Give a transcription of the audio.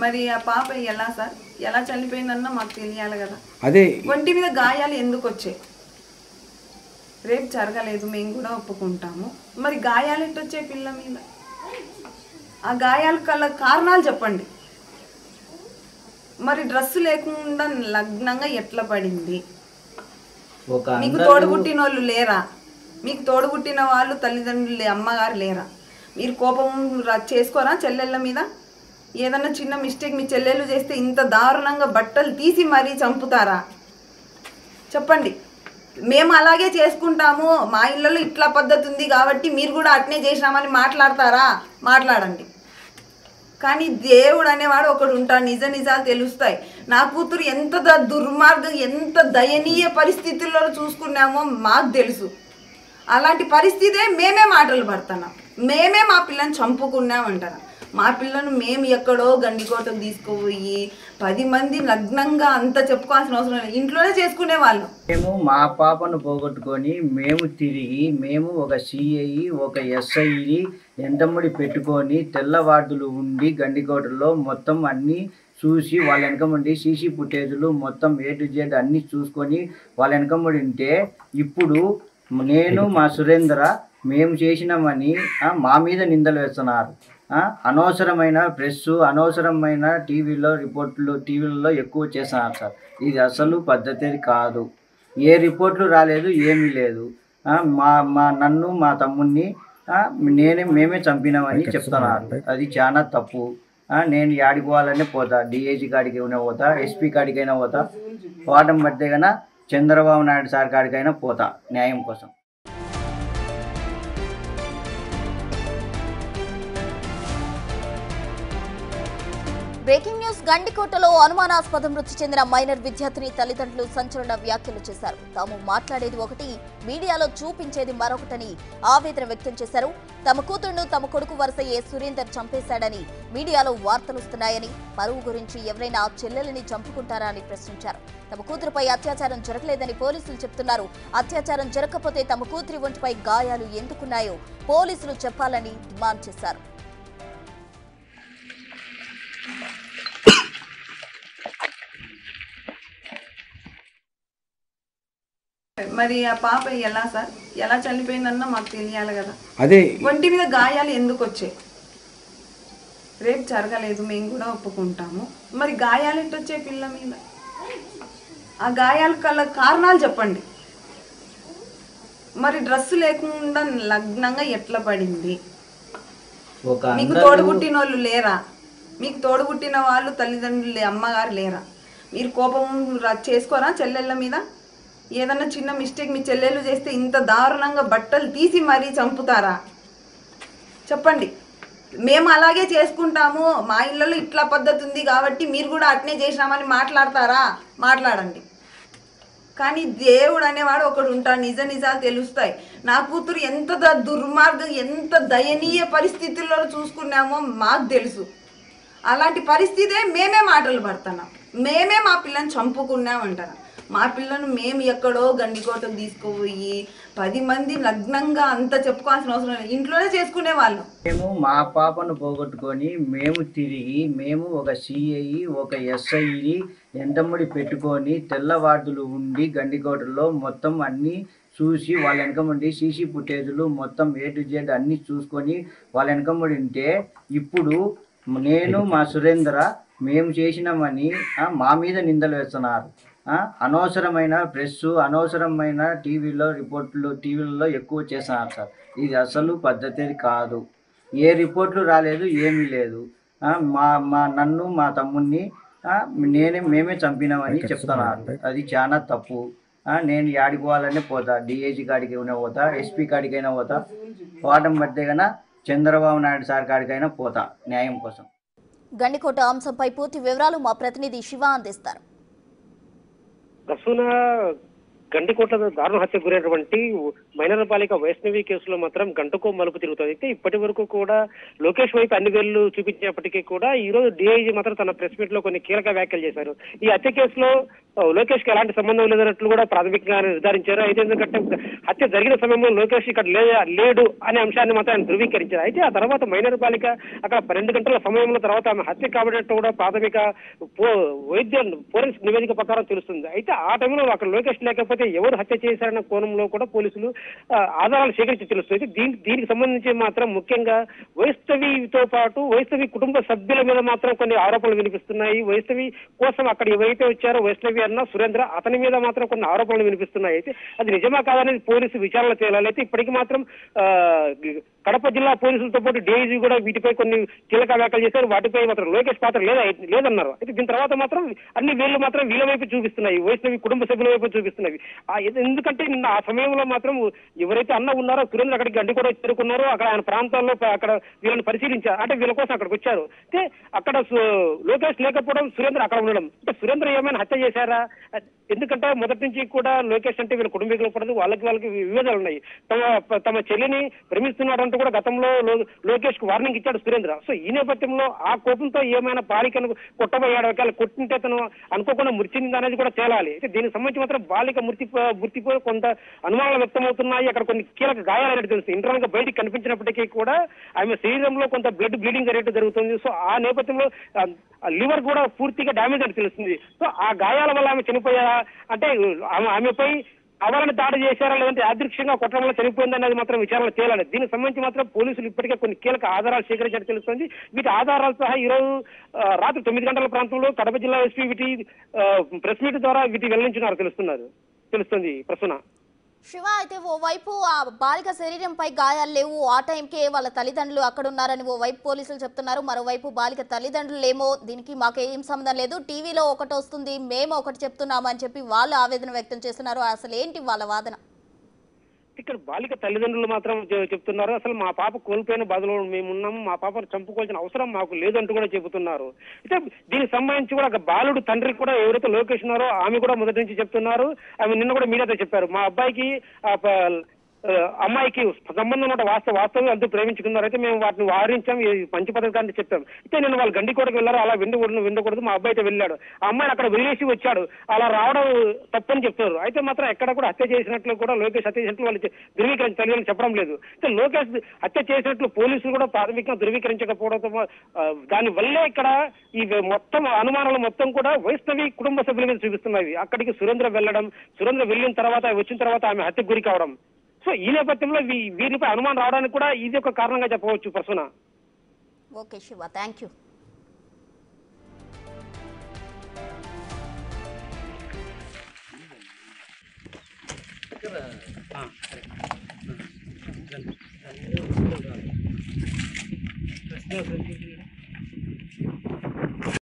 మరి ఆ పాప ఎలా సార్ ఎలా చనిపోయిందన్న మాకు తెలియాలి కదా. అదే ఒంటి మీద గాయాలు ఎందుకు వచ్చాయి? రేపు జరగలేదు, మేము కూడా ఒప్పుకుంటాము. మరి గాయాలు ఎట్టొచ్చాయి పిల్ల మీద? ఆ గాయాల కల కారణాలు చెప్పండి. మరి డ్రెస్ లేకుండా లగ్నంగా ఎట్లా పడింది? మీకు తోడుబుట్టిన వాళ్ళు లేరా? మీకు తోడుబుట్టిన వాళ్ళు తల్లిదండ్రులు అమ్మగారు లేరా? మీరు కోపం చేసుకోరా చెల్లెళ్ళ మీద? ఏదన్నా చిన్న మిస్టేక్ మీ చెల్లెళ్ళు చేస్తే ఇంత దారుణంగా బట్టలు తీసి మరీ చంపుతారా? చెప్పండి. మేము అలాగే చేసుకుంటాము, మా ఇళ్ళలో ఇట్లా పద్ధతి ఉంది కాబట్టి మీరు కూడా అట్నే చేసినామని మాట్లాడతారా? మాట్లాడండి. కానీ దేవుడు అనేవాడు ఒకడు ఉంటాడు, నిజ నిజాలు తెలుస్తాయి. నా కూతురు ఎంత దుర్మార్గం, ఎంత దయనీయ పరిస్థితుల్లో చూసుకున్నామో మాకు తెలుసు. అలాంటి పరిస్థితే మేమే మాటలు పడుతున్నాం, మేమే మా పిల్లని చంపుకున్నామంటారా? మా పిల్లను మేము ఎక్కడో గండికోటకు తీసుకుపోయి 10 మంది నగ్నంగా అంత చెప్పుకోవాల్సిన అవసరం లేదు, ఇంట్లోనే చేసుకునే వాళ్ళం. మేము మా పాపను పోగొట్టుకొని మేము ఒక సిఐ ఒక ఎస్ఐని ఎంతముడి పెట్టుకొని తెల్లవార్డులు ఉండి గండికోటలో మొత్తం అన్నీ చూసి వాళ్ళ వెనకముండి సీసీ ఫుటేజులు మొత్తం A to Z అన్నీ చూసుకొని వాళ్ళ వెనకముడి ఉంటే ఇప్పుడు నేను మా సురేంద్ర మేము చేసినామని మా మీద నిందలు వేస్తున్నారు. అనవసరమైన ప్రెస్ అనవసరమైన టీవీలలో ఎక్కువ చేస్తున్నారు సార్. ఇది అసలు పద్ధతి కాదు. ఏ రిపోర్ట్లు రాలేదు, ఏమీ లేదు. నన్ను మా తమ్ముడిని మేమే చంపినామని చెప్తున్నారు. అది చాలా తప్పు. నేను యాడికి పోవాలనే పోతా, డిఐజీ కాడికి అయినా పోతా, ఎస్పీ కాడికైనా పోతా, పోవటం బట్టే కన్నా చంద్రబాబు నాయుడు సార్ కాడికైనా పోతా న్యాయం కోసం. Breaking news. గండికోటలో అనుమానాస్పద మృతి చెందిన మైనర్ విద్యార్థిని తల్లిదండ్రులు సంచలన వ్యాఖ్యలు చేశారు. తాము మాట్లాడేది ఒకటి, మీడియాలో చూపించేది మరొకటని ఆవేదన వ్యక్తం చేశారు. తమ కూతురును తమ కొడుకు వరుసయ్యే సురేందర్ చంపేశాడని మీడియాలో వార్తలొస్తున్నాయని, పరువు గురించి ఎవరైనా చెల్లెలని చంపుకుంటారా అని ప్రశ్నించారు. తమ కూతురుపై అత్యాచారం జరగలేదని పోలీసులు చెప్తున్నారు. అత్యాచారం జరగకపోతే తమ కూతురి ఒంటిపై గాయాలు ఎందుకున్నాయో పోలీసులు చెప్పాలని డిమాండ్ చేశారు. మరి ఆ పాప ఎలా సార్ ఎలా చనిపోయిందన్న మాకు తెలియాలి కదా. అదే ఒంటి మీద గాయాలు ఎందుకు వచ్చాయి? రేపు జరగలేదు, మేము కూడా ఒప్పుకుంటాము. మరి గాయాలు ఎట్టొచ్చాయి పిల్ల మీద? ఆ గాయాల కల కారణాలు చెప్పండి. మరి డ్రెస్ లేకుండా లగ్నంగా ఎట్లా పడింది? మీకు తోడుబుట్టిన వాళ్ళు లేరా? మీకు తోడుబుట్టిన వాళ్ళు తల్లిదండ్రులు అమ్మగారు లేరా? మీరు కోపం చేసుకోరా చెల్లెళ్ళ మీద? ఏదన్నా చిన్న మిస్టేక్ మీ చెల్లెళ్ళు చేస్తే ఇంత దారుణంగా బట్టలు తీసి మరీ చంపుతారా? చెప్పండి. మేము అలాగే చేసుకుంటాము, మా ఇళ్ళలో ఇట్లా పద్ధతి ఉంది కాబట్టి మీరు కూడా అట్నే చేసినామని మాట్లాడతారా? మాట్లాడండి. కానీ దేవుడు అనేవాడు ఒకడు ఉంటాడు, నిజ నిజాలు తెలుస్తాయి. నా కూతురు ఎంత దుర్మార్గం, ఎంత దయనీయ పరిస్థితుల్లో చూసుకున్నామో మాకు తెలుసు. అలాంటి పరిస్థితే మేమే మాటలు పడుతున్నాం, మేమే మా పిల్లని చంపుకున్నామంటారా? మా పిల్లను మేము ఎక్కడో గండికోటకు తీసుకుపోయి 10 మంది నగ్నంగా అంత చెప్పుకోవాల్సిన అవసరం లేదు, ఇంట్లోనే చేసుకునే వాళ్ళం. మేము మా పాపను పోగొట్టుకొని మేము ఒక సిఐ ఒక ఎస్ఐని ఎంతముడి పెట్టుకొని తెల్లవార్డులు ఉండి గండికోటలో మొత్తం అన్నీ చూసి వాళ్ళ వెనకముండి సీసీ ఫుటేజులు మొత్తం A to Z అన్నీ చూసుకొని వాళ్ళ వెనకముడి ఉంటే ఇప్పుడు నేను మా సురేంద్ర మేము చేసినామని మా మీద నిందలు వేస్తున్నారు. అనవసరమైన ప్రెస్ అనవసరమైన టీవీలలో ఎక్కువ చేస్తున్నారు సార్. ఇది అసలు పద్ధతి కాదు. ఏ రిపోర్ట్లు రాలేదు, ఏమీ లేదు. నన్ను మా తమ్ముడిని మేమే చంపినామని చెప్తున్నారు. అది చాలా తప్పు. నేను యాడికి పోవాలనే పోతా, డిఐజీ కాడికి అయినా పోతా, ఎస్పీ కాడికైనా పోతా, పోవటం బట్టే కన్నా చంద్రబాబు నాయుడు సార్ కాడికైనా పోతా న్యాయం కోసం. గండికోట అంశంపై పూర్తి వివరాలు మా ప్రతినిధి శివ అందిస్తారు. ప్రసూన గండికోట దారుణ హత్యకు గురైనటువంటి మైనర్ బాలిక వైష్ణవి కేసులో మాత్రం గంటకో మలుపు తిరుగుతుంది. అయితే ఇప్పటి వరకు కూడా లోకేష్ వైపు అన్ని వేళ్లు చూపించినప్పటికీ కూడా ఈ రోజు డిఐజీ మాత్రం తన ప్రెస్ మీట్ లో కొన్ని కీలక వ్యాఖ్యలు చేశారు. ఈ హత్య కేసులో లోకేష్ కి ఎలాంటి సంబంధం లేదన్నట్లు కూడా ప్రాథమికంగా నిర్ధారించారు. అయితే ఎందుకంటే హత్య జరిగిన సమయంలో లోకేష్ ఇక్కడ లేడు అనే అంశాన్ని మాత్రం ఆయన ధృవీకరించారు. అయితే ఆ తర్వాత మైనర్ బాలిక అక్కడ 12 గంటల సమయంలో తర్వాత ఆమె హత్య కాబడినట్టు కూడా ప్రాథమిక వైద్య ఫోరెన్సిక్ నివేదిక ప్రకారం తెలుస్తుంది. అయితే ఆ టైంలో అక్కడ లోకేష్ లేకపోతే ఎవరు హత్య చేశారన్న కోణంలో కూడా పోలీసులు ఆధారాలు సేకరించి తెలుస్తుంది. దీనికి సంబంధించి మాత్రం ముఖ్యంగా వైష్ణవితో పాటు వైష్ణవి కుటుంబ సభ్యుల మీద మాత్రం కొన్ని ఆరోపణలు వినిపిస్తున్నాయి. వైష్ణవి కోసం అక్కడ ఎవరైతే వచ్చారో వైష్ణవి అన్న సురేంద్ర అతని మీద మాత్రం కొన్ని ఆరోపణలు వినిపిస్తున్నాయి. అయితే అది నిజమా కాదనేది పోలీసు విచారణ చేయాలి. అయితే ఇప్పటికీ మాత్రం కడప జిల్లా పోలీసులతో పాటు డీఐజీ కూడా వీటిపై కొన్ని కీలక వ్యాఖ్యలు చేశారు. వాటిపై మాత్రం లోకేష్ పాత్ర లేదన్నారు. అయితే దీని తర్వాత మాత్రం అన్ని వేళ్లు మాత్రం వీళ్ళ వైపు చూపిస్తున్నాయి, వైష్ణవి కుటుంబ సభ్యుల వైపు చూపిస్తున్నాయి. ఎందుకంటే నిన్న ఆ సమయంలో మాత్రం ఎవరైతే అన్న ఉన్నారో సురేంద్ర అక్కడికి గండి కూడా చేరుకున్నారో అక్కడ ఆయన ప్రాంతాల్లో అక్కడ వీళ్ళని పరిశీలించారు. అంటే వీళ్ళ కోసం అక్కడికి వచ్చారు. అయితే అక్కడ లోకేష్ లేకపోవడం, సురేంద్ర అక్కడ ఉండడం, అంటే సురేంద్ర ఏమైనా హత్య చేశారా? ఎందుకంటే మొదటి నుంచి కూడా లోకేష్ అంటే వీళ్ళ కుటుంబీకులు పడదు, వాళ్ళకి విభేదాలు ఉన్నాయి. తమ చెల్లిని ప్రేమిస్తున్నాడంటూ కూడా గతంలో లోకేష్ కు వార్నింగ్ ఇచ్చాడు సురేంద్ర. సో ఈ నేపథ్యంలో ఆ కోపంతో ఏమైనా బాలికను కొట్టబోయాడు, ఒకవేళ కొట్టింటే తను అనుకోకుండా మృతి చెందింది అనేది కూడా తేలాలి. అయితే దీనికి సంబంధించి మాత్రం బాలిక మృతిపై కొంత అనుమానాలు వ్యక్తమవుతున్నాయి. అక్కడ కొన్ని కీలక గాయాలనేది తెలుస్తుంది. ఇంటర్నల్ గా బయటికి కనిపించినప్పటికీ కూడా ఆమె శరీరంలో కొంత బ్లడ్ బ్లీడింగ్ జరుగుతుంది. సో ఆ నేపథ్యంలో లివర్ కూడా పూర్తిగా డ్యామేజ్ అని తెలుస్తుంది. సో ఆ గాయాల వల్ల ఆమె చనిపోయారా, అంటే ఆమెపై అవరణ దాడి చేశారా, లేదంటే యాదృక్షంగా కొట్టడం వల్ల చనిపోయింది అనేది మాత్రం విచారణ తేలాలి. దీనికి సంబంధించి మాత్రం పోలీసులు ఇప్పటికే కొన్ని కీలక ఆధారాలు సేకరించినట్టు తెలుస్తుంది. వీటి ఆధారాలు సహా ఈ రోజు రాత్రి 9 గంటల ప్రాంతంలో కడప జిల్లా ఎస్పీ వీటి ప్రెస్ మీట్ ద్వారా వీటి వెల్లడించినారు తెలుస్తుంది ప్రసన్న. శివ, అయితే ఓవైపు ఆ బాలిక శరీరంపై గాయాలు లేవు, ఆ టైంకే వాళ్ళ తల్లిదండ్రులు అక్కడ ఉన్నారని ఓవైపు పోలీసులు చెప్తున్నారు. మరోవైపు బాలిక తల్లిదండ్రులు ఏమో దీనికి మాకు ఏం సంబంధం లేదు, టీవీలో ఒకటి వస్తుంది, మేము ఒకటి చెప్తున్నాము అని చెప్పి వాళ్ళు ఆవేదన వ్యక్తం చేస్తున్నారు. అసలు ఏంటి వాళ్ళ వాదన? ఇక్కడ బాలిక తల్లిదండ్రులు మాత్రం చెప్తున్నారు, అసలు మా పాప కోల్పోయిన బాధలో మేమున్నాము, మా పాపను చంపుకోవాల్సిన అవసరం మాకు లేదంటూ కూడా చెబుతున్నారు. అయితే దీనికి సంబంధించి కూడా బాలుడు తండ్రి కూడా ఎవరైతే లోకేష్ ఉన్నారో ఆమె కూడా మొదటి నుంచి చెప్తున్నారు. ఆమె నిన్న కూడా మీడియాతో చెప్పారు, మా అబ్బాయికి అమ్మాయికి సంబంధం ఉన్న వాస్తవం అంతా ప్రేమించుకున్నారు. అయితే మేము వాటిని వారించాం, మంచి పథకాన్ని చెప్పాం. అయితే నేను వాళ్ళు గండికోటకు వెళ్ళారు, అలా వినకూడదు, మా అబ్బాయి అయితే వెళ్ళాడు, ఆ అమ్మాయిని అక్కడ వదిలేసి వచ్చాడు, అలా రావడం తప్పని చెప్తారు. అయితే మాత్రం ఎక్కడ కూడా హత్య చేసినట్లు కూడా లోకేష్ హత్య చేసినట్లు వాళ్ళు ధృవీకరించి తల్లిదండ్రులు చెప్పడం లేదు. అయితే లోకేష్ హత్య చేసినట్లు పోలీసులు కూడా ప్రాథమికంగా ధృవీకరించకపోవడంతో దాని వల్లే ఇక్కడ ఈ మొత్తం అనుమానాలు మొత్తం కూడా వైష్ణవి కుటుంబ సభ్యుల మీద చూపిస్తున్నాయి. అక్కడికి సురేంద్ర వెళ్ళిన తర్వాత వచ్చిన తర్వాత ఆమె హత్యకు గురి కావడం. సో ఈ నేపథ్యంలో వీరిపై అనుమానం రావడానికి కూడా ఇది ఒక కారణంగా చెప్పవచ్చు Prasanna. Okay Shiva, thank you. ప్రశ్న